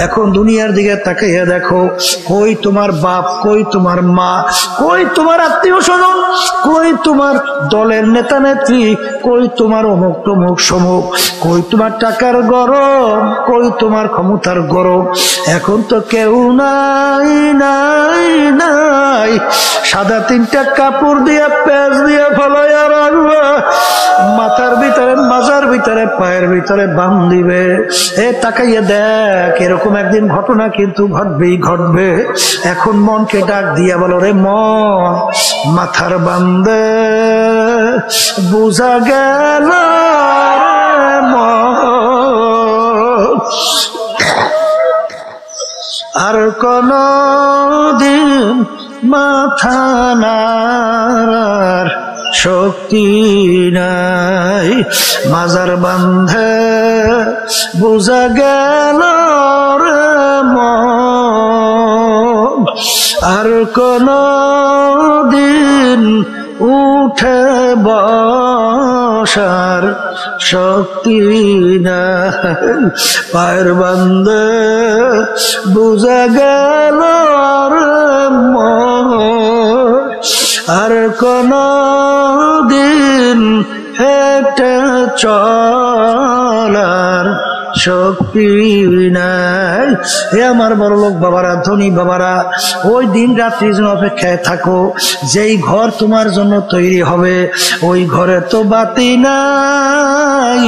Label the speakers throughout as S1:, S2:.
S1: এখন দুনিয়ার দিকে তাকাইয়া দেখো, কই তোমার বাপ, কই তোমার মা, কই তোমার আত্মীয় স্বজন, কই তোমার দলের নেতা নেত্রী, কই তোমার অমুক তমুক সমুক, কই তোমার টাকার গরম, কই তোমার ক্ষমতার গরম। এখন তো কেউ নাই নাই নাই। সাদা 3টা কাপড় দিয়া পেঁচ দিয়া ফলাইয়া রাখবা, মাথার ভিতরে, মাজার ভিতরে, পায়ের ভিতরে বান দিবে। তাকাইয়া দেখ, এরকম একদিন ঘটনা কিন্তু ঘটবেই ঘটবে। এখন মনকে ডাক দিয়া বলো, রে মন, মাথার বান্দে বুঝা গেল আর কোন দিন মাথা নাড়ার শক্তি নাই। মাজার বান্ধে বুঝা গেল রে মন আর কোন দিন উঠে বসার শক্তি নাই। পায়ের বান্ধে বুঝা গেল রে মন আর কোন দিন হেঁটে চলার শক্তি নাই। হে আমার বড় লোক বাবারা, ধনী বাবারা, ওই দিন রাত্রির জন্য অপেক্ষায় থাকো। যেই ঘর তোমার জন্য তৈরি হবে, ওই ঘরে তো বাতি নাই,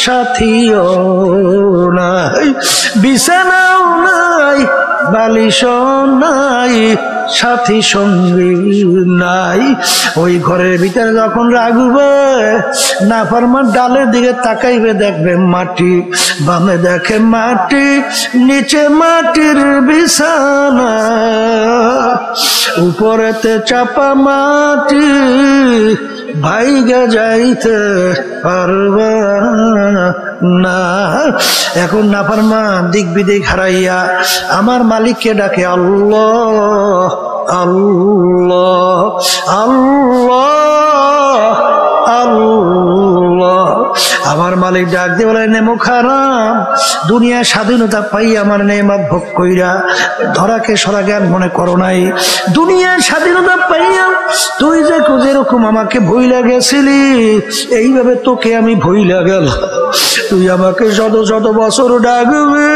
S1: সাথীও নাই, বিছানাও নাই, বালিশও নাই, সাথী সঙ্গী নাই। ওই ঘরের ভিতরে যখন রাখবে, নাফরমান ডালের দিকে তাকাইবে, দেখবে মাটি, বামে দেখে মাটি, নিচে মাটির বিছানা, উপরেতে চাপা মাটি, ভাইগা যাইতে পারবা না। এখন নাফরমান দিক বিদিক হারাইয়া আমার মালিককে ডাকে, আল্লাহ আল্লাহ আল্লাহ আল্লাহ। আমার মালিক ডাক দিয়ে বলে, নেমো খারাম, দুনিয়া স্বাধীনতা পাই আমার নেমাত ভোগ কইরা ধরাকে সরা জ্ঞান মনে করো নাই। দুনিয়ার স্বাধীনতা পাইয়া তুই যে যেরকম আমাকে ভইলা গেছিলি, এইভাবে তোকে আমি ভইলা গেল। তুই আমাকে শত শত বছর ডাকবে,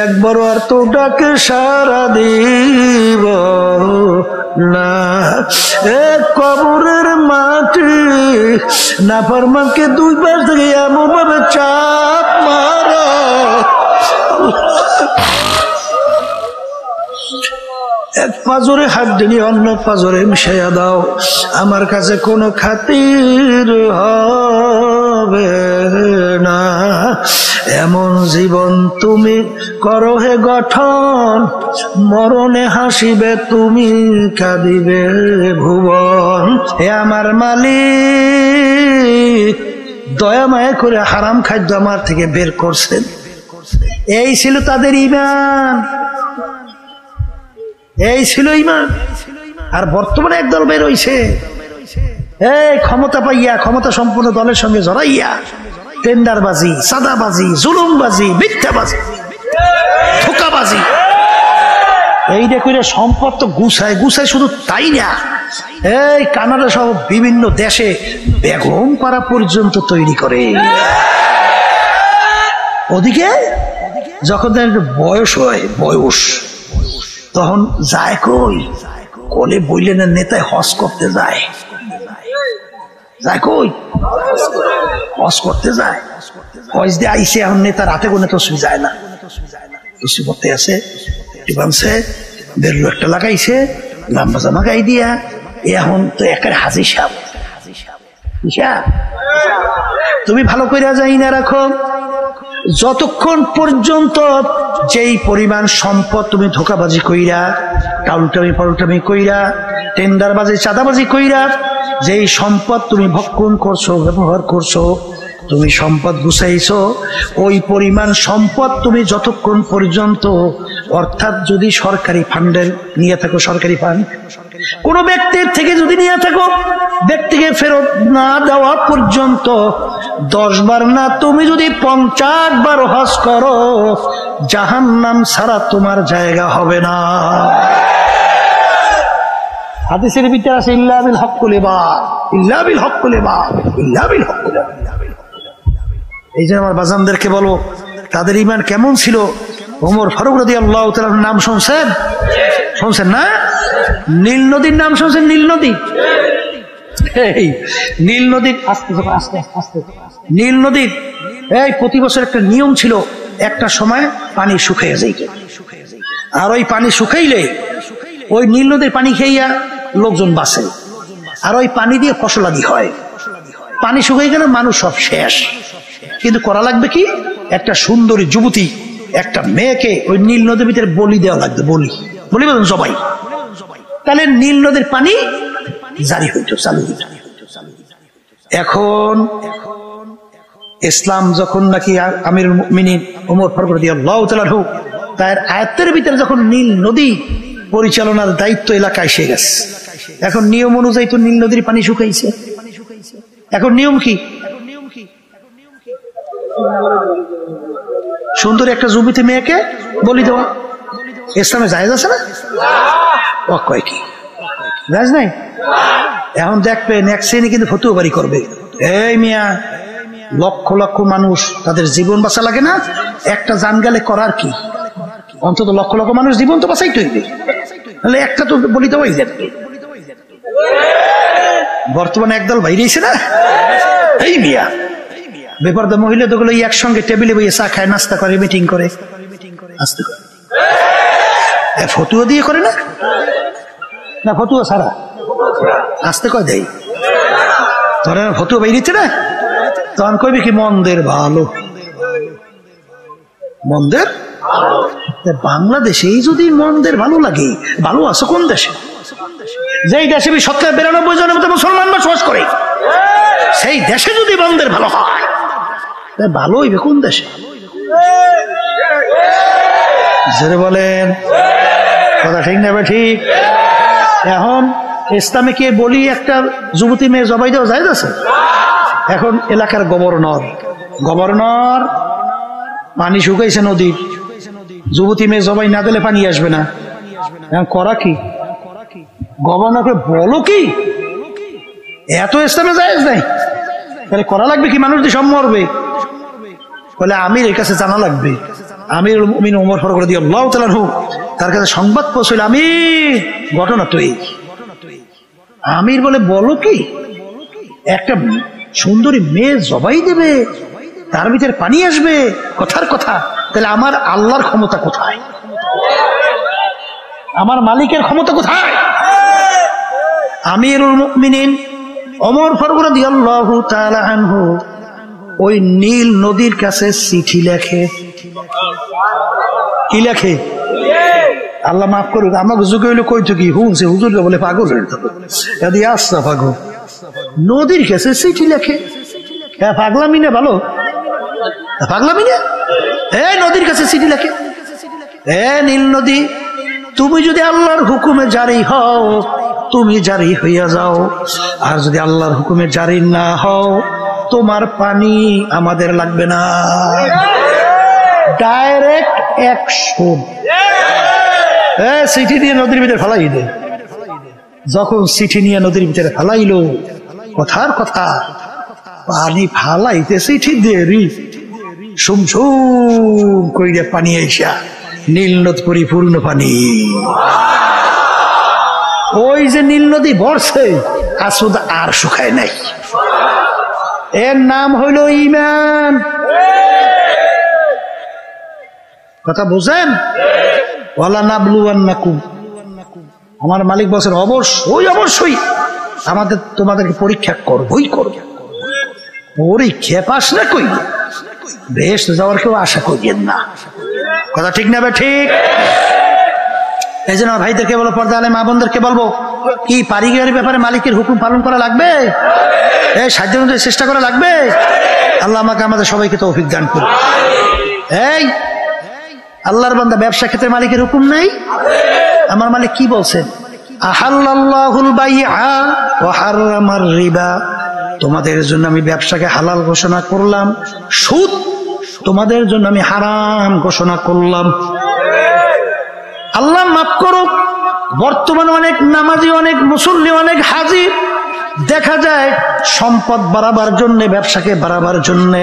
S1: একবারও আর তো ডাকে সারা দিব না। এক কবরের মাটি নাফরমানকে 2 পাশ থেকে এমন ভাবে চাপ মারা, এক পাজরে হাত দিলি অন্য পাজরে মিশাইয়া দাও, আমার কাছে কোনো খাতির হবে না। এমন জীবন তুমি করো হে গঠন, মরণে হাসিবে তুমি, কাঁদিবে ভুবন। হে আমার মালিক, দয়া মায়া করে হারাম খাদ্য আমার থেকে বের করছেন। এই ছিল তাদের ঈমান, এই ছিল ঈমান। আর বর্তমানে একদল বের হইছে, এই ক্ষমতা পাইয়া ক্ষমতা সম্পন্ন দলের সঙ্গে জড়াইয়া টেন্ডারবাজি, সাদাবাজি, জুলুমবাজি, মিথ্যাবাজি, ধোঁকাবাজি, এই দেখে সম্পদ তো গুছায় গুছায়। শুধু তাই না, এই কানাডা সহ বিভিন্ন দেশে বেগম পাড়া পর্যন্ত তৈরি করে। ওদিকে যখন বয়স হয়, বয়স তখন যায় কই, কোলে বইলেন নেতায় হজ করতে যায়, যায় কই, হজ করতে যায়। হজ দিয়ে আইসে, এখন নেতা রাতে কোনো তো শুয়ে যায় না, কিছু করতে আছে, বানছে, বেরলো একটা লাগাইছে, লাম্বা জামা গাই দিয়া, এখন তো একের হাজি সাহেব। তুমি ভালো করে যাই না রাখো, যতক্ষণ পর্যন্ত যেই পরিমাণ সম্পদ তুমি ধোকাবাজি কইরা, টাউলটামি পাল্টামি কইরা, টেন্ডারবাজি, চাঁদাবাজি কইরা যেই সম্পদ তুমি ভক্ষণ করছো, ব্যবহার করছো, তুমি সম্পদ গুছাইছো, ওই পরিমাণ সম্পদ তুমি যতক্ষণ পর্যন্ত, অর্থাৎ যদি সরকারি ফান্ডের নিয়ে থাকো, সরকারি ফান্ড কোন ব্যক্তির থেকে যদি নিয়ে থাকো, ব্যক্তিকে ফেরত না দেওয়া পর্যন্ত 10 বার না, তুমি যদি 50 বার হজ করো, জাহান্নাম ছাড়া তোমার জায়গা হবে না। হাদিসের ভিতরে আছে ইল্লা বিল হক্কুল ইবাদ, ইল্লা বিল হক্কুল ইবাদ, ইল্লা বিল হক্কুল ইবাদ। এই যে আমার বাজানদেরকে বলো তাদের ঈমান কেমন ছিল। ওমর ফারুক রাদিয়াল্লাহু তাআলার নাম শুনছেন? শুনছেন না? নীল নদীর নাম শুনছেন? নীল নদী, এই নীল নদীর আস্তে আস্তে নীল নদীর এই প্রতি বছর একটা নিয়ম ছিল, একটা সময় পানি শুকিয়ে যাইত, আর ওই পানি শুকাইলে ওই নীল নদীর পানি খেইয়া লোকজন বাঁচে, আর ওই পানি দিয়ে ফসলাদি হয়। পানি শুকাই গেলে মানুষ সব শেষ, কিন্তু করা লাগবে কি, একটা সুন্দরী যুবতী একটা মেয়েকে ওই নীল নদীর ভিতরে বলি দেওয়া লাগবে, বলি বলেন সবাই। তাহলে নীল নদীর পানি জারি হইতো, চালু হইত। এখন ইসলাম যখন নাকি আমিরুল মুমিনিন ওমর ফারুক রাদিয়াল্লাহু তাআলা তার আয়াতের ভিতরে যখন নীল নদী পরিচালনার দায়িত্ব এলাকায় এসে গেছে, এখন নিয়ম অনুযায়ী তো নীল নদীর পানি শুকাইছে। এখন নিয়ম কি, সুন্দর একটা যুবতী মেয়েকে বলি দেওয়া ইসলামে জায়েজ আছে না? ও কয় কি জায়েজ নাই? এখন দেখবেন এক শ্রেণী কিন্তু ফতুয়া বাড়ি করবে, এই মিয়া লক্ষ লক্ষ মানুষ তাদের জীবন বাঁচা লাগে না, একটা জান গেলে করার কি, অন্তত লক্ষ লক্ষ মানুষ জীবন তো বাঁচাইতে হইবে, তাহলে একটা তো বলি দেওয়াই যাবে। বর্তমানে একদল বাইরেছে না, এই মিয়া বেপরদা মহিলা তো গুলো একসঙ্গে টেবিলে বইয়ে চা খায়, নাস্তা করে, মিটিং করে, আসতে করে ফতুয়া দিয়ে করে না, না ফতুয়া ছাড়া আসতে কয় দেয়, ধরে ফতুয়া বাইরেছে না, তখন কইবে কি মন্দের ভালো, মন্দের বাংলাদেশেই যদি মন্দের ভালো লাগে, ভালো আছে কোন দেশে? যেই দেশে ৯২% মতো মুসলমান বসবাস করে, সেই দেশে যদি মন্দের ভালো হয়, ভালো হইবে কোন দেশে? জোরে বলেন, কথা ঠিক না? ঠিক। এখন ইসলামে কে বলি একটা যুবতী মেয়ে জবাই দেওয়া যায় আছে? এখন এলাকার গভর্নর পানি শুকাইছে নদীর, যুবতী মেয়ে জবাই না দিলে পানি আসবে না, এখন করা কি? গভর্নরকে বলো কি এত ইসলামে জায়েজ নাই, তাহলে করা লাগবে কি? মানুষ দিয়ে সব মরবে, বলে আমির এর কাছে জানা লাগবে। আমিরুল মুমিনিন ওমর ফারুক রাদিয়াল্লাহু তাআলা তার কাছে সংবাদ পৌঁছল, আমির ঘটনা তো এই। আমির বলে বলো কি, একটা সুন্দরী মেয়ে জবাই দেবে, তার ভিতরে পানি আসবে, কথার কথা, তাহলে আমার আল্লাহর ক্ষমতা কোথায়? আমার মালিকের ক্ষমতা কোথায়? আমিরুল মুমিনিন ওমর ফারুক রাদিয়াল্লাহু তাআলা আনহু ওই নীল নদীর কাছে চিঠি লেখে। কি লেখে? আল্লাহ মাফ করুক, আমাকে যুগে হইলে কইতো কি হুনছে হুজুর বলে পাগল হইতো, আসা পাগল নদীর কাছে চিঠি লেখে। হ্যাঁ পাগলামি না, ভালো পাগলামি না, এই নদীর কাছে চিঠি লেখে। নীল নদী, তুমি যদি আল্লাহর হুকুমে জারি হও, তুমি জারি হইয়া যাও, আর যদি আল্লাহর হুকুমে জারি না হও, তোমার পানি আমাদের লাগবে না। Direct action. চিঠি দিয়ে নদীর ভিতরে ফেলাই দে। যখন চিঠি নিয়ে নদীর ভিতরে ফেলাইলো, কথার কথা পানি ফালাইতে চিঠি দেরি, সুমসুম কইরে পানি আইসা নীল নদ পরিপূর্ণ পানি। ওই যে নীল নদী ভরছে, আসুদ আর শুকায় নাই। এর নাম হইল ঈমান। কথা বুঝেন? ওয়ালা নাবলুওয়ান্নাকুম, আমার মালিক বলেন অবশ্যই অবশ্যই তোমাদেরকে পরীক্ষা করবই করব। পরীক্ষা পাস না কই বেহেশত যাওয়ার কেউ আশা করিয়েন না। কথা ঠিক না? ঠিক। এই জন্য ভাইদেরকে বলো, পর্দা আলে মা বোনদেরকে বলবো, কি পারিবারিক ব্যাপারে মালিকের হুকুম পালন করা লাগবে, এই সাধ্য অনুযায়ী চেষ্টা করা লাগবে। আল্লাহ আমাকে আমাদের সবাইকে তৌফিক দান করুন। এই আল্লাহর বান্দা, ব্যবসা ক্ষেত্রে মালিকের হুকুম নাই? আমার মালিক কি বলছেন? আহাল্লাল্লাহুল বাইআ ওয়া হারামার রিবা, তোমাদের জন্য আমি ব্যবসাকে হালাল ঘোষণা করলাম, সুদ তোমাদের জন্য আমি হারাম ঘোষণা করলাম। আল্লাহ মাফ করুক, বর্তমানে অনেক নামাজি, অনেক মুসল্লি, অনেক হাজী দেখা যায় সম্পদ বাড়াবার জন্য, ব্যবসাকে বাড়াবার জন্য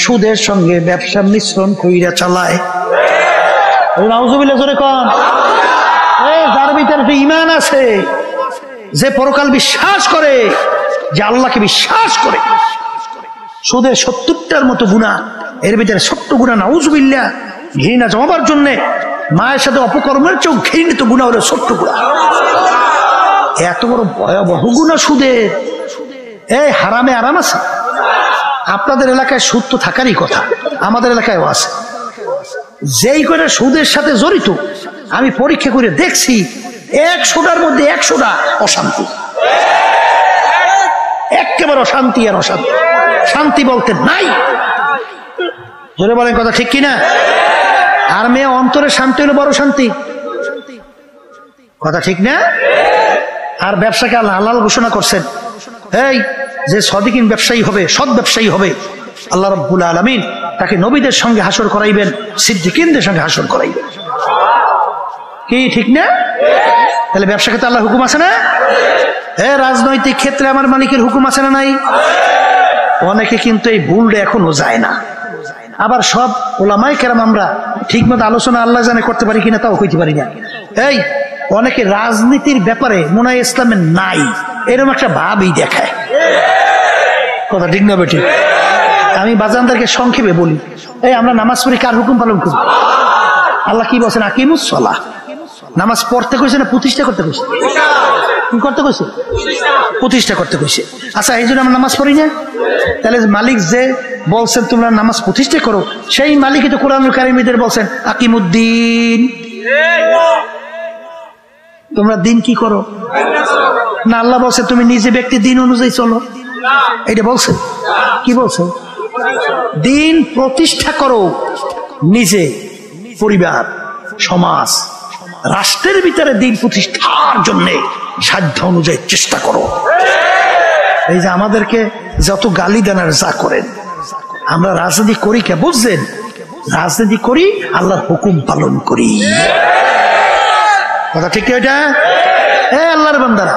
S1: সুদের সঙ্গে ব্যবসা মিশ্রণ কইরা চালায়। নাউজুবিল্লাহ জোরে কোন। যার ভিতরে একটা ঈমান আছে, যে পরকাল বিশ্বাস করে, যে আল্লাহকে বিশ্বাস করে, সুদের 70টার মতো গুনাহ, এর ভিতরে ছোট্ট গুনাহ নাউজুবিল্লাহ ঘৃণা জমাবার জন্য, মায়ের সাথে অপকর্মের চেয়েও ঘৃণিত গুনাহ হলো ছোট্ট গুনাহ। এত বড় ভয়াবহ গুনাহ সুদের। এই হারামে আরাম আছে? আপনাদের এলাকায় সুদ তো থাকারই কথা, আমাদের এলাকায়ও আছে। যেই করে সুদের সাথে জড়িত, আমি পরীক্ষা করে দেখছি 100টার মধ্যে 100টা অশান্তি, একেবারে অশান্তি আর অশান্তি, শান্তি বলতে নাই। জোরে বলেন কথা ঠিক কিনা? আর মেয়ে অন্তরে শান্তি হলো বড় শান্তি, কথা ঠিক না? আর ব্যবসাকে আল্লাহ হালাল ঘোষণা করছেন। এই যে সদিকিন ব্যবসায়ী হবে, সৎ ব্যবসায়ী হবে, আল্লাহ রাব্বুল আলামিন তাকে নবীদের সঙ্গে হাসর করাইবেন, সিদ্দিকিনদের সঙ্গে হাসর করাইবেন। কি ঠিক না? তাহলে ব্যবসা ক্ষেত্রে আল্লাহর হুকুম আছে না? রাজনৈতিক ক্ষেত্রে আমার মালিকের হুকুম আছে না নাই? অনেকে কিন্তু এই ভুলটা এখনো যায় না। আবার সব ওলামায়ে কেরাম আমরা ঠিক মতো আলোচনা আল্লাহ জানে করতে পারি কিনা তাও কইতে পারি না। এই অনেকে রাজনীতির ব্যাপারে মনে হয় ইসলামের নাই, এরকম একটা ভাবই দেখায়, কথা ঠিক না বেটি? আমি বাজানদেরকে সংক্ষেপে বলি, এই আমরা নামাজ পড়ি, কার হুকুম পালন করি? আল্লাহ কি বলছেন? আকিমুস সালাহ। নামাজ পড়তে কইছে না প্রতিষ্ঠা করতে কইছে? কি করতে কইছে? প্রতিষ্ঠা করতে কইছে। আচ্ছা, এই জন্য আমরা নামাজ পড়ি না? তাহলে মালিক যে বলছেন তোমরা নামাজ প্রতিষ্ঠা করো, সেই মালিকই তো কোরআনুল কারীমের বলছেন আকিমুদ্দিন। তোমরা দিন কি করো না? আল্লাহ বলছে তুমি নিজে ব্যক্তি দিন অনুযায়ী চলো, এটা বলছে? কি বলছে? দিন প্রতিষ্ঠা করো, নিজে, পরিবার, সমাজ, রাষ্ট্রের ভিতরে দিন প্রতিষ্ঠার জন্য সাধ্য অনুযায়ী চেষ্টা করো। এই যে আমাদেরকে যত গালি দেন আর যা করেন, আমরা রাজনীতি করি কে বুঝছেন? রাজনীতি করি আল্লাহর হুকুম পালন করি, কথা ঠিক এটা? আল্লাহর বান্দারা,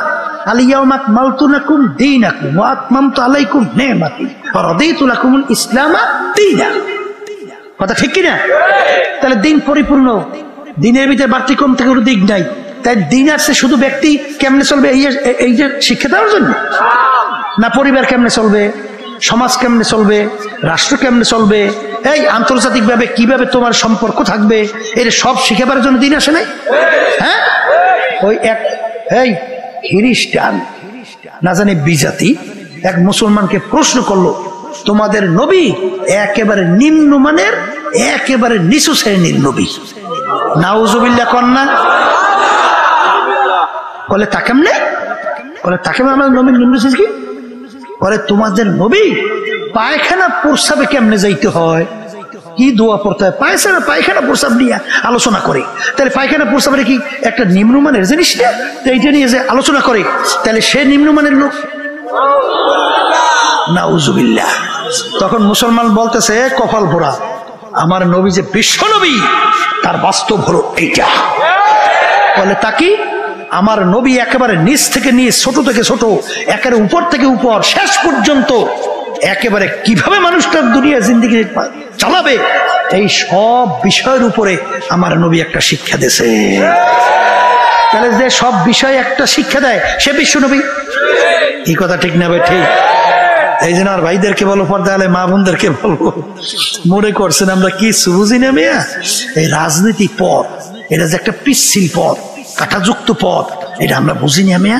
S1: আলিয়াউমা আকমালতু লাকুম দীনাকুম ওয়া আতমামতু আলাইকুম নি'মাতি ওয়া রাদিতু লাকুমুল ইসলামা দীনা, কথা ঠিক কি না? তাহলে দিন পরিপূর্ণ, দিনের ভিতরে বাড়তি কম থেকে কোনো দিক নাই। তাই দিন আসছে শুধু ব্যক্তি কেমনে চলবে এই যে শিক্ষা দেওয়ার জন্য না? পরিবার কেমনে চলবে, সমাজ কেমনে চলবে, রাষ্ট্র কেমনে চলবে, এই আন্তর্জাতিক ভাবে কিভাবে তোমার সম্পর্ক থাকবে, এটা সব শিখাবার জন্য দিন আসে নাই? হ্যাঁ, ওই এক এই খ্রিস্টান না জানি বিজাতি এক মুসলমানকে প্রশ্ন করলো, তোমাদের নবী একেবারে নিম্নমানের, একেবারে নিচু শ্রেণীর নবী। নাউজুবিল্লাহ কন্যা বলে তা কেমনে? বলে তাকে আমার নবীর নিম্ন কি বলে, তোমাদের নবী পায়খানা প্রস্রাবে কেমনে যাইতে হয়, কি দোয়া পড়তে হয়, পায়খানা প্রস্রাব নিয়ে আলোচনা করে। তাহলে পায়খানা প্রস্রাবের কি একটা নিম্নমানের জিনিস না? এইটা নিয়ে যে আলোচনা করে, তাহলে সে নিম্নমানের লোক। নাউজুবিল্লাহ। তখন মুসলমান বলতেছে কপাল ভরা, আমার নবী যে বিশ্ব নবী, তার বাস্তব হলো এইটা। বলে তা কি? আমার নবী একেবারে নিচ থেকে নিচ, ছোট থেকে ছোট, একেবারে উপর থেকে উপর, শেষ পর্যন্ত একেবারে কিভাবে মানুষটার দুনিয়া জিন্দেগি চালাবে, এই সব বিষয়ের উপরে আমার নবী একটা শিক্ষা দিয়েছে। তাহলে যে সব বিষয়ে একটা শিক্ষা দেয় সে বিশ্ব নবী, এই কথা ঠিক না ভাই? ঠিক। এই জন্য আর ভাইদেরকে বলো, পর্দা আলে মা বোনদেরকে বলবো, মনে করছেন আমরা কি বুঝি না মিয়া? এই রাজনীতি পথ, এটা যে একটা পিচ্ছিল পথ, কাঁটাযুক্ত পথ, এটা আমরা বুঝি না মিয়া,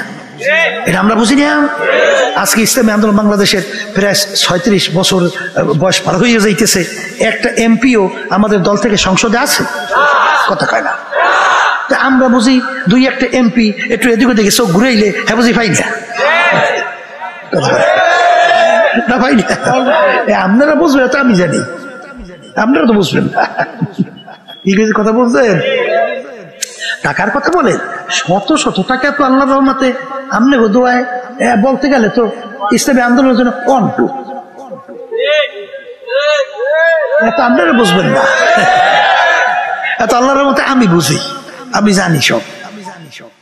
S1: এটা আমরা বুঝি না। আজকে ইসলামী আন্দোলন বাংলাদেশের প্রায় 36 বছর বয়স পার হয়ে যাইতেছে, একটা এমপিও আমাদের দল থেকে সংসদে আছে, কথা কয় না। আমরা বুঝি দুই একটা এমপি একটু এদিক ওদিকে চোখ ঘুরাইলে হ্যাঁ বুঝি পাই না, না ভাই না। আপনারা বুঝবেন তো আমি জানি, আপনারা তো বুঝবেন না। ঠিক আছে, কথা বলছেন? টাকার কথা বলেন, শত শত টাকা তো আল্লাহর রহমতে আমনে দোয়ায় বলতে গেলে তো ইসলামী আন্দোলনের জন্য কন্টু, এত আপনারা বুঝবেন না, এত আল্লাহর মতে আমি বুঝি, আমি জানি সব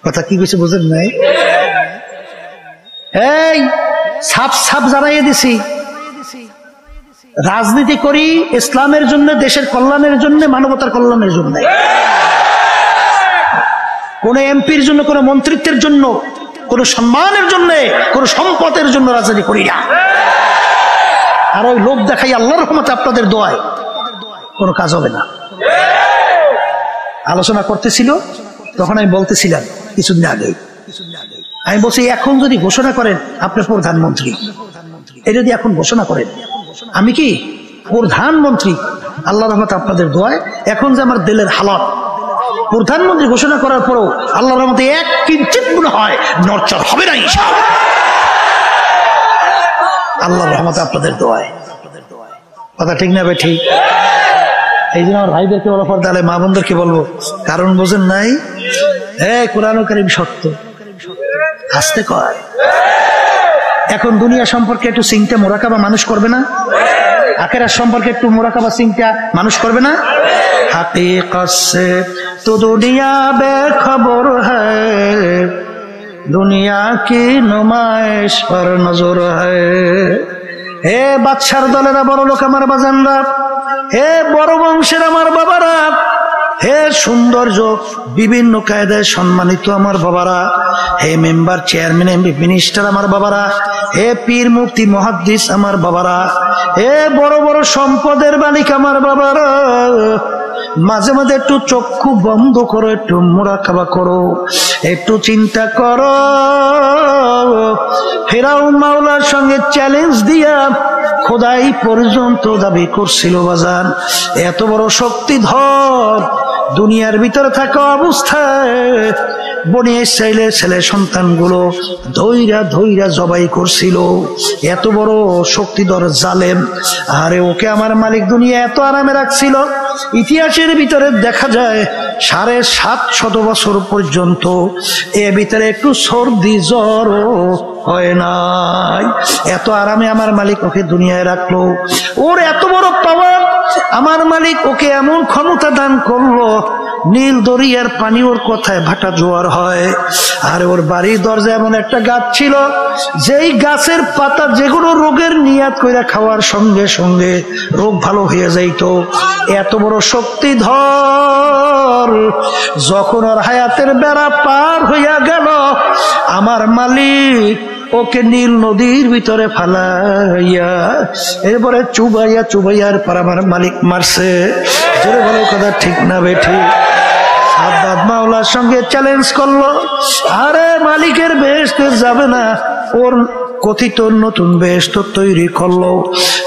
S1: কথা। কি কইছে বুঝেন নাই? এই সাপ সাপ জানাইয়ে দিছি, রাজনীতি করি ইসলামের জন্য, দেশের কল্যাণের জন্য, মানবতার কল্যাণের জন্য। কোন এমপির জন্য, কোন মন্ত্রিত্বের জন্য, কোন সম্মানের জন্য, কোন সম্পদের জন্য রাজনীতি করি না। আর ওই লোক দেখাই আল্লাহর রহমতে আপনাদের দোয়ায় কোনো কাজ হবে না। আলোচনা করতেছিল তখন আমি বলতেছিলাম কিছুদিন আগে, আমি বলছি এখন যদি ঘোষণা করেন আপনি প্রধানমন্ত্রী, এই যদি এখন ঘোষণা করেন আমি কি প্রধানমন্ত্রী, আল্লাহর রহমতে আপনাদের দোয়ায় এখন যে আমার দিলের হালাত, প্রধানমন্ত্রী ঘোষণা করার পরও আল্লাহর রহমতে এক কিঞ্চিত মনে হয় নড়চড় হবে না ইনশাআল্লাহ, আল্লাহর রহমতে আপনাদের দোয়ায়। কথা ঠিক না ভাই? ঠিক। এই জন্য আমার ভাইদেরকে বলা পর তাহলে মা বোনদেরকে বলবো, কারণ বোঝেন নাই, কোরআন কারীম সত্য, আসতে কয়। এখন দুনিয়া সম্পর্কে একটু চিন্তা মোরাকাবা মানুষ করবে না? আখিরাত সম্পর্কে একটু মোরাকাবা চিন্তা মানুষ করবে না? হাকিকত সে তো দুনিয়া বেখবর হ্যায়, দুনিয়া কি নুমাইশ পর নজর হ্যায়। হে বাদশার দলেরা, বড় লোক আমার বাজানরা, হে বড় বংশের আমার বাবারা, হে সৌন্দর্য বিভিন্ন কায়দায় সম্মানিত আমার বাবারা, হে মেম্বার, চেয়ারম্যান, এমপি, মিনিস্টার আমার বাবারা, হে পীর, মুফতি, মুহাদ্দিস আমার বাবারা, হে বড় বড় সম্পদের মালিক আমার বাবারা, মাঝে মাঝে একটু চক্ষু বন্ধ করো, একটু মুরাকাবা করো, একটু চিন্তা করো। ফিরাউন মাওলার সঙ্গে চ্যালেঞ্জ দিয়া খোদাই পর্যন্ত দাবি করছিল বাজান, এত বড় শক্তিধর দুনিয়ার ভিতরে থাকা অবস্থায় বনি ইসরাইলের ছেলে সন্তানগুলো ধৈরা ধৈরা জবাই করছিল, এত বড় শক্তিধর জালেম। আরে ওকে আমার মালিক দুনিয়া এত আরামে রাখছিল, ইতিহাসের ভিতরে দেখা যায় ৭৫০ বছর পর্যন্ত এর ভিতরে একটু সর্দি জ্বর হয় নাই, এত আরামে আমার মালিক ওকে দুনিয়ায় রাখলো। ওর এত বড় পাওয়ার, আমার মালিক ওকে এমন ক্ষমতা দান করলো, নীল দরিয়ার পানি ওর কথায় ভাটা জোয়ার হয়। আর ওর বাড়ির দরজা এমন একটা গাছ ছিল, যেই গাছের পাতা যেগুলো রোগের নিয়াত কইরা খাওয়ার সঙ্গে সঙ্গে রোগ ভালো হয়ে যাইত। এত বড় শক্তিধর। যখন ওর হায়াতের বেড়া পার হইয়া গেল, আমার মালিক ওকে নীল নদীর ভিতরে ফালাইয়া এরপরে চুবাইয়া চুবাইয়ার পর আমার মালিক মারছে। জোরে বলো কথা ঠিক না বেঠি? সাদ্দাত মাওলার সঙ্গে চ্যালেঞ্জ করলো, আরে মালিকের বেহেশতে যাবে না, ওর কথিত নতুন বেহেশত তৈরি করলো।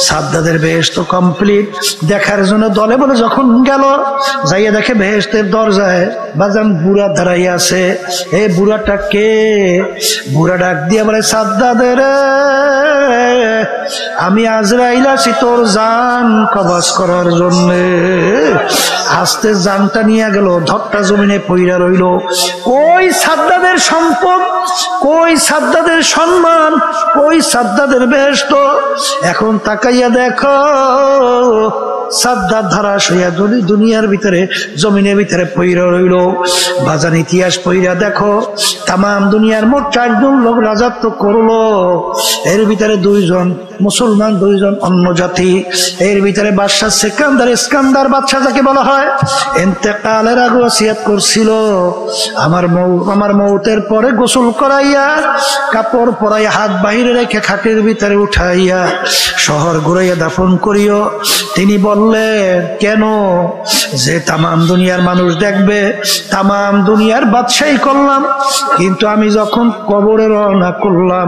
S1: সাদ্দাতের বেহেশত কমপ্লিট দেখার জন্য দলে বলে যখন গেল, যাইয়া দেখে বেহেশতের দরজায় বাজান বুড়া দাঁড়াইয়া আছে। এই বুড়াটা কে? বুড়া ডাক দিয়া বলে, সাদ্দাদের আমি আজরাইল আছি তোর জান কবজ করার জন্য। আস্তে জানটা নিয়ে গেল, ধরটা জমিনে পইরা রইল। কই সাদ্দাদের সম্পদ, কই সাদ্দাদের সম্মান, কই সাদ্দাদের বেহেশত? এখন তাকাইয়া দেখো, সাদ্দাত ধারাশ হইয়া দুনিয়ার ভিতরে জমিনের ভিতরে পইরা রইল। বাজান ইতিহাস পইরা দেখো, তাম দুনিয়ার মোট 4 জন লোক রাজত্ব করলো। এর ভিতরে 2 জন মুসলমান, 2 জন অন্য জাতি। এর ভিতরে বাদশাহ সেকান্দার, ইস্কান্দার বাদশাহ যাকে বলা হয়, ইন্তেকালের আগে ওসিয়ত করছিল, আমার মৌতের পরে গোসল করাইয়া কাপড় পরাইয়া হাত বাহিরে রেখে খাটের ভিতরে উঠাইয়া শহর ঘুরাইয়া দাফন করিও। তিনি বললেন, কেন? যে তামাম দুনিয়ার মানুষ দেখবে, তামাম দুনিয়ার বাদশাহী করলাম, কিন্তু আমি যখন কবরে রওনা করলাম,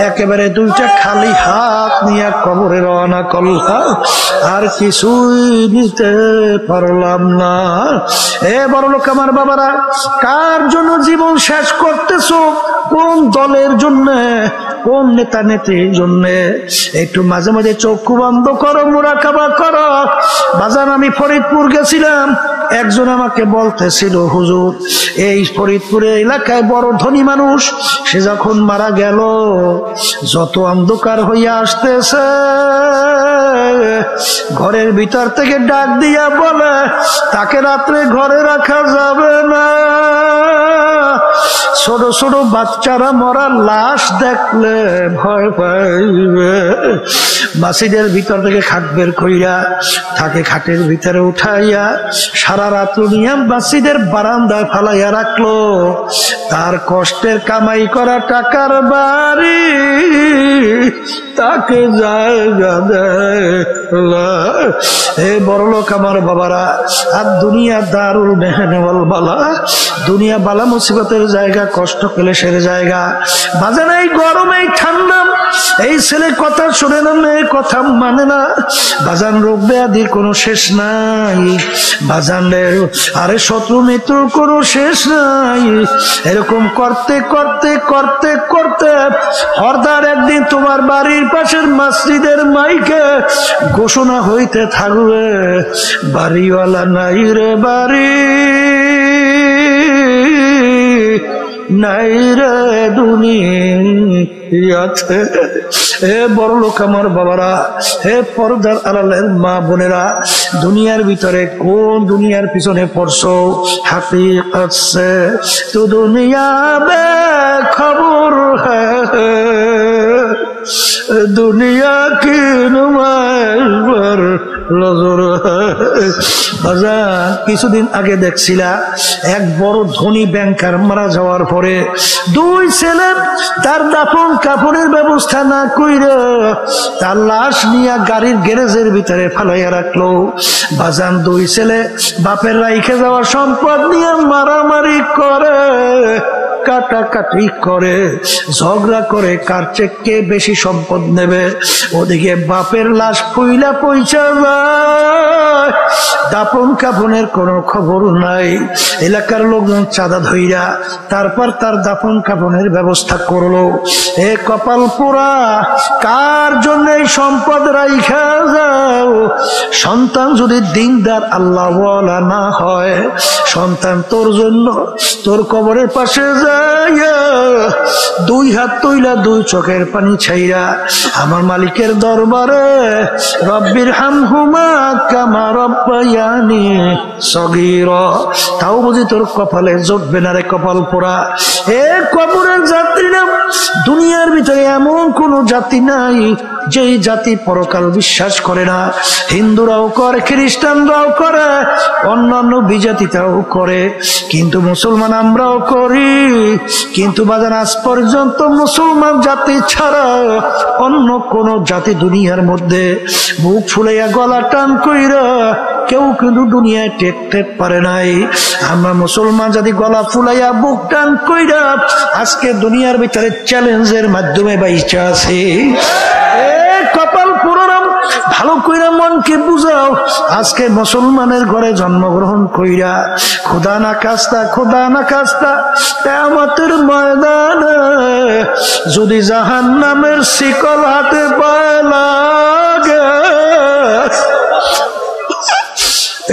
S1: একেবারে 2টা খালি হাত নিয়ে কবরে রওনা করলাম, আর কিছুই নিতে পারলাম না। এ বড় লোক আমার বাবারা, কার জন্য জীবন শেষ করতেছো? কোন দলের জন্য, কোন নেতা নেত্রীর জন্য? একটু মাঝে মাঝে চক্ষু বন্ধ করো, মুরাকাবা করো। বাজান আমি ফরিদপুর গেছিলাম, একজন আমাকে বলতেছিল, হুজুর এই ফরিদপুরের এলাকায় বড় ধনী মানুষ, সে যখন মারা গেল যত অন্ধকার হইয়া আসতেছে ঘরের ভিতর থেকে ডাক দিয়া বলে তাকে রাত্রে ঘরে রাখা যাবে না, ছোট ছোট বাচ্চারা মরা লাশ দেখলে ভয় পাইবে। মসজিদের ভিতর থেকে খাট বের কইরা তাকে খাটের ভিতরে উঠাইয়া সারা রাত নিয়ে মসজিদের বারান্দায় ফালাইয়া রাখলো। তার কষ্টের কামাই করা টাকার বাড়ি তাকে জায়গা দেয়। এ বড়লোক আমার বাবারা, আর দুনিয়া দারুল মেহনে ওয়াল বালা, দুনিয়া বালা মুসিবতের জায়গা, কষ্ট ক্লেশের জায়গা। বাজে না এই গরম এই ঠান্ডা, এই ছেলে কথা শুনে না, মেয়ে কথা মানে না। বাজান রোগ ব্যাধির কোনো শেষ নাই, বাজানের আরে শত্রু মিত্রর কোনো শেষ নাই। এরকম করতে করতে করতে করতে হরদার একদিন তোমার বাড়ির পাশের মসজিদের মাইকে ঘোষণা হইতে থাকবে, বাড়িওয়ালা নাই রে বাড়ি, নাই রে দুনিয়াতে। হে বড় লোক আমার বাবারা, হে পর্দার আড়ালের মা বোনেরা, দুনিয়ার ভিতরে কোন দুনিয়ার পিছনে পড়ছো? হাকিকত সে তো দুনিয়া বে খবর হ্যায়, দুনিয়া কি নুমাইশ পর নজর হ্যায়। কিছুদিন আগে দেখছিলা এক বড় ধনী ব্যাংকার মারা যাওয়ার পরে দুই ছেলে তার দাফন কাফনের ব্যবস্থা না কইরা তার লাশ নিয়ে গাড়ির গ্যারেজের ভিতরে ফালাইয়া রাখলো। বাজান দুই ছেলে বাপের রাইখে যাওয়া সম্পদ নিয়ে মারামারি করে, কাটাকাটি করে, ঝগড়া করে, কার চেয়ে বেশি সম্পদ নেবে। ওদিকে বাপের লাশ পইলা পয়সা যায়, দাপন কাফনের কোনো খবর নাই। এলাকার লোকজন চাঁদা ধইরা তারপর তার দাপন কাফনের ব্যবস্থা করলো। এ কপাল পোড়া, কার জন্য এই সম্পদ রাইখা যাও? সন্তান যদি দিনদার আল্লাহ ওয়ালা না হয়, সন্তান তোর জন্য তোর কবরের পাশে যাইয়া দুই হাত তৈলা দুই চোখের পানি ছাইরা আমার মালিকের দরবারে রব্বির হামহুমা কামা রব্বায়ানি সগীরা, তাও বুঝি তোর কপালে জুটবে না রে কপাল পোড়া। এ কবরের যাত্রীরা, দুনিয়ার ভিতরে এমন কোন জাতি নাই যেই জাতি পরকাল বিশ্বাস করে না। হিন্দুরাও করে, খ্রিস্টানরাও করে, অন্যান্য বিজাতিটাও করে, কিন্তু মুসলমান আমরাও করি। কিন্তু বাজার আজ পর্যন্ত মুসলমান জাতি ছাড়া অন্য কোন জাতি দুনিয়ার মধ্যে বুক ফুলাইয়া গলা টান কইরা কেউ কিন্তু দুনিয়ায় টেকতে পারে নাই। আমরা মুসলমান জাতি গলা ফুলাইয়া বুক টান কইরা আজকে দুনিয়ার ভিতরে চ্যালেঞ্জের মাধ্যমে বাইচা আছে। কপাল পুরোনাম ভালো কইরা মনকে বুঝাও, আজকে মুসলমানের ঘরে জন্মগ্রহণ কইরা খোদা না কাস্তা, খোদা না কাস্তা কিয়ামতের ময়দানে যদি জাহান্নামের শিকল হাতে পায় লাগে,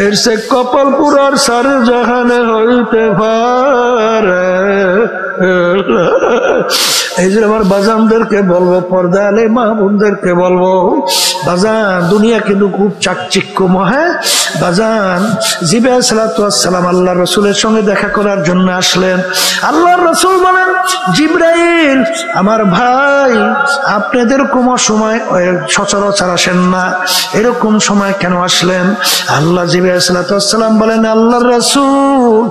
S1: এর সে কপাল পুরার সারে জাহানে হইতে পারে। এই যে আমার বাজানদেরকে বলবো, পর্দা আলে মা বোনদেরকে বলবো, বাজান দুনিয়া কিন্তু খুব চাকচিক্যময়। বাজান জিবে সালাম আল্লাহ রসুলের সঙ্গে দেখা করার জন্য আসলেন। আল্লাহ রসুল বলেন, জিব্রাইল আমার ভাই, আপনাদের এরকম সময় সচরাচর আসেন না, এরকম সময় কেন আসলেন? আল্লাহ জিবে সালাম বলেন, আল্লাহ রসুল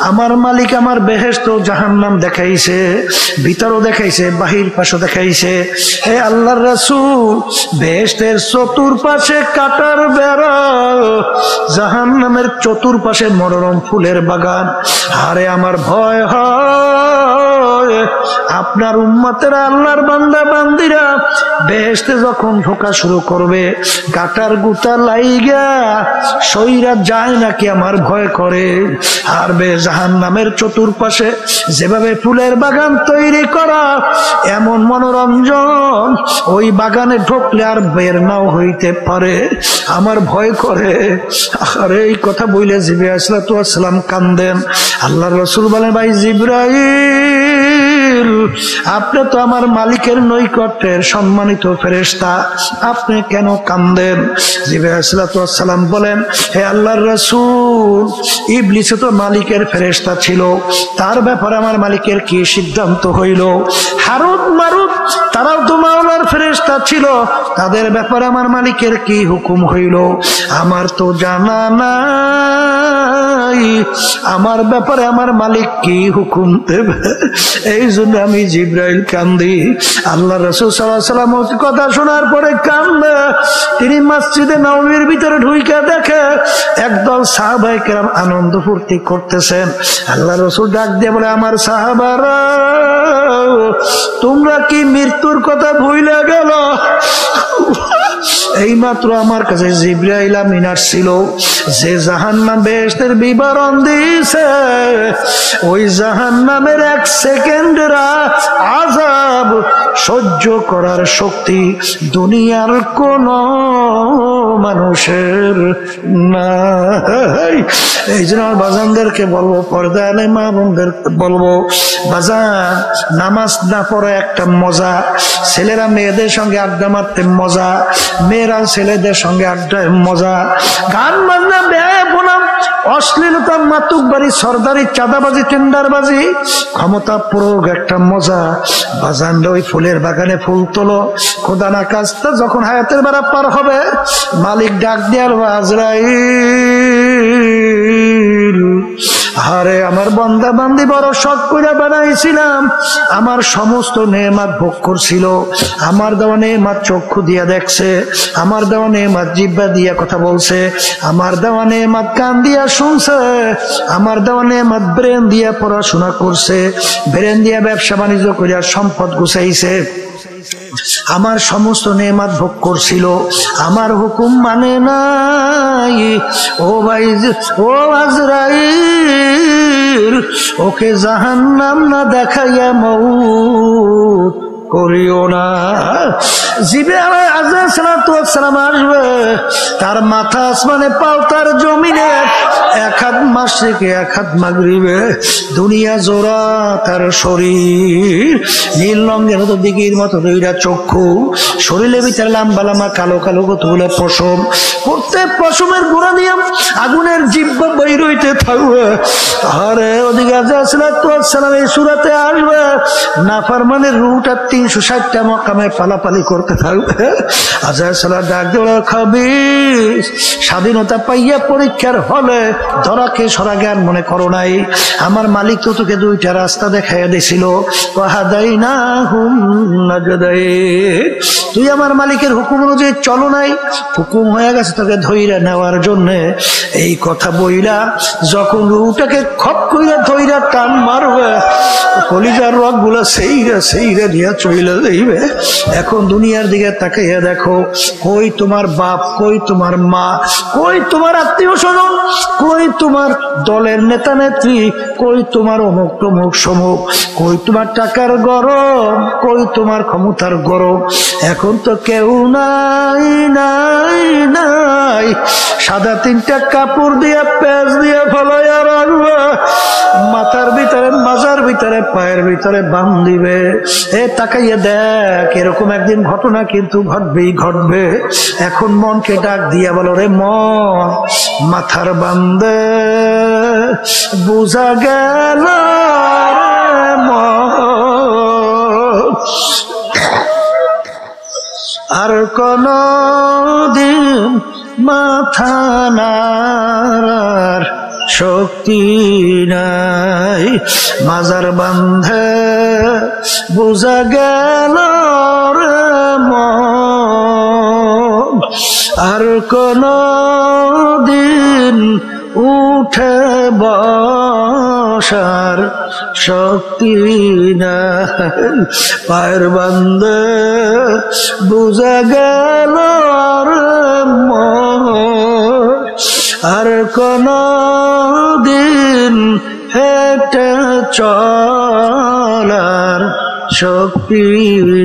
S1: আমার মালিক আমার বেহেশত জাহান্নাম দেখাইছে, ভিতরও দেখাইছে, বাহির পাশও দেখাইছে। হে আল্লাহর রাসূল, বেহেশতের চতুর্পাশে কাটার বেড়া, জাহান্নামের চতুর্পাশে মনোরম ফুলের বাগান। আরে আমার ভয় হয় আপনার উম্মতেরা আল্লাহর বান্দা বান্দিরা বেহেশতে যখন ঢোকা শুরু করবে কাটার গুতা লাইগা সইরা যায় নাকি আমার ভয় করে। আর জাহান্নামের চতুর্পাশে যেভাবে ফুলের বাগান তৈরি করা, এমন মনোরঞ্জন, ওই বাগানে ঢুকলে আর বের নাও হইতে পারে, আমার ভয় করে। আর এই কথা বইলে জিবরাইল আলাইহিস সালাম কান্দেন। আল্লাহর রাসূল বলেন, ভাই জিবরাইল, আপনি তো আমার মালিকের নৈকট্যের সম্মানিত ফেরেশতা, আপনি কেন কান্দেন? জিবরাইল আলাইহিস সালাম বলেন, হে আল্লাহর রাসূল, ইবলিস তো মালিকের ফেরেশতা ছিল, তার ব্যাপারে আমার মালিকের কি সিদ্ধান্ত হইল? হারুত মারুত তারাও তো মাওলার ফেরেশতা ছিল, তাদের ব্যাপারে আমার মালিকের কি হুকুম হইল? আমার তো জানা নাই, আমার ব্যাপারে আমার মালিক কি হুকুম দেবে? এই জন্য আমি জিবরাইল কান্দি। আল্লাহ রাসূল সাল্লাল্লাহু আলাইহি ওয়াসাল্লাম কথা শোনার পরে কান্দে। তিনি মসজিদে নববীর ভিতরে ঢুকে দেখে একদল সাহাবায়ে কেরাম আনন্দ ফুর্তি করতেছেন। আল্লাহ রাসূল ডাক দিয়ে বলে, আমার সাহাবারা, তোমরা কি মৃত্যুর কথা ভুলে গেল? এইমাত্র আমার কাছে জিবরাইল আমিন আসছিল, যে জাহান্নাম বেহেশতের বিবরণ দিয়েছে, ওই জাহান্নামের এক সেকেন্ডের আযাব সহ্য করার শক্তি দুনিয়ার কোন মানুষের নাই। এই জন্য আমার বাজানদেরকে বলবো, পর্দা আলে মা বোনদের বলবো, বাজান, নামাজ না পড়া একটা মজা, ছেলেরা মেয়েদের সঙ্গে আড্ডা মারতে মজা, মেয়েরা ছেলেদের সঙ্গে আড্ডায় মজা, গান বাজনা ব্যয়পনা, অশ্লীলতা, মাতুকবাড়ি, সরদারি, চাঁদাবাজি, টেন্ডারবাজি, ক্ষমতা প্রয়োগ একটা মজা। বাজানরা ওই ফুলের বাগানে ফুল তোলো, খোদা না কাজটা যখন হায়াতের বেড়া পার হবে, মালিক ডাক দেয়ার, আজরাইল, আরে আমার বান্দা বান্দি বড় শখ করে বানাইছিলাম, আমার সমস্ত নেয়ামত ভোগ করছিল, আমার দেওয়া নেয়ামত চক্ষু দিয়া দেখছে, আমার দেওয়া নেয়ামত জিহ্বা দিয়া কথা বলছে, আমার দেওয়া নেয়ামত কান দিয়া শুনছে, আমার দেওয়া নেয়ামত ব্রেন দিয়া পড়াশোনা করছে, ব্রেন দিয়া ব্যবসা বাণিজ্য করিয়া সম্পদ গুছাইছে, আমার সমস্ত নেয়ামত ভোগ করছিল, আমার হুকুম মানে নাই। ও ভাই, ও আজরাইল, ওকে জাহান্নাম না দেখাইয়া মউত করিও না। জিবরাইল আলাইহিস সালাম আসবে, তার মাথা আসমানে, পাও তার জমিনে, এক হাত মাশরিকে এক হাত মাগরিবে, দুনিয়া জোড়া তার শরীর, নীল রঙের মতো দিঘির মতো দুইটা চক্ষু, শরীরের ভিতরে লম্বা লম্বা কালো কালো কতগুলো পশম, প্রত্যেক পশমের গোড়া দিয়ে আগুনের জিহ্বা বের হইতে থাকবে। আরে ওদিকে আলাইহিস সালাম এই সূরাতে আসবে, নাফরমানের রূহটা 360টা মকামে পালাপালি করতে থাকবে। আলাইহিস সালাম ডাক দিয়ে, খাবিস, স্বাধীনতা পাইয়া পরীক্ষার হলে ধরাকে সরা জ্ঞান মনে করো নাই? আমার মালিক তো তোকে দুইটা রাস্তা দেখাইয়া দিছিল, তুই আমার মালিকের হুকুম অনুযায়ী চলো নাই, হুকুম হয়ে গেছে তোকে ধইরা নেওয়ার জন্য। এই কথা বইলা যখন রুটাকে খপ কইরা ধইরা টান মারবে, কলিজার রগ গুলা সেইরা সেইরা দিয়া চইলা যাইবে। এখন দুনিয়ার দিকে তাকাইয়া দেখো, কই তোমার বাপ, কই তোমার মা, কই তোমার আত্মীয় স্বজন, কই তোমার দলের নেতা নেত্রী, কই তোমার অমুক তমুক সমুক, কই তোমার টাকার গরম, কই তোমার ক্ষমতার গরম? এখন তো কেউ নাই নাই নাই। সাদা 3টা কাপড় দিয়ে পেঁচ দিয়ে ফলাইয়া রাখবে, মাথার ভিতরে, মাজার ভিতরে, পায়ের ভিতরে বান দিবে। এ তাকাইয়া দেখ, এরকম একদিন ঘটনা কিন্তু ঘটবেই ঘটবে। এখন মনকে ডাক দিয়া বলো, রে মন, মাথার বান্দে বুঝা গেল রে মন, আর কোন দিন মাথা নাড়ার শক্তি নাই। মাজার বান্ধে বুঝা গেল রে মন, আর কোন দিন উঠে বসার শক্তি নাই। পায়ের বান্দে বুঝা গেল আর কোন দিন হেঁটে চলার শক্তি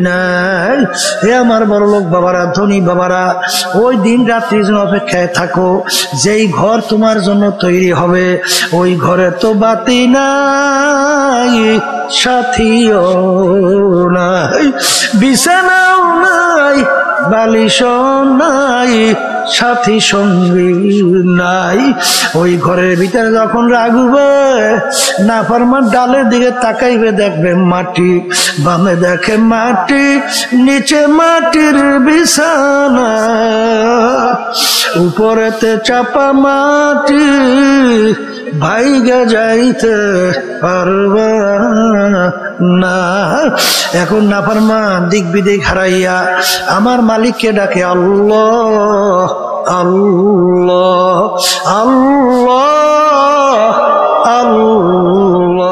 S1: নাই। হে আমার বড় লোক বাবারা, ধনী বাবারা, ওই দিন রাত্রির জন্য অপেক্ষায় থাকো, যেই ঘর তোমার জন্য তৈরি হবে ওই ঘরে তো বাতি নাই, সাথীও নাই, বিছানাও নাই, বালিশও নাই, সাথী সঙ্গী নাই। ওই ঘরের ভিতরে যখন রাখবে, নাফরমান ডালের দিকে তাকাইবে, দেখবে মাটি, বামে দেখে মাটি, নিচে মাটির বিছানা, উপরেতে চাপা মাটি, ভাইগা যাইতে পারবা না। এখন নাফরমান দিক বিদিক হারাইয়া আমার মালিককে ডাকে, আল্লাহ আল্লাহ আল্লাহ আল্লাহ।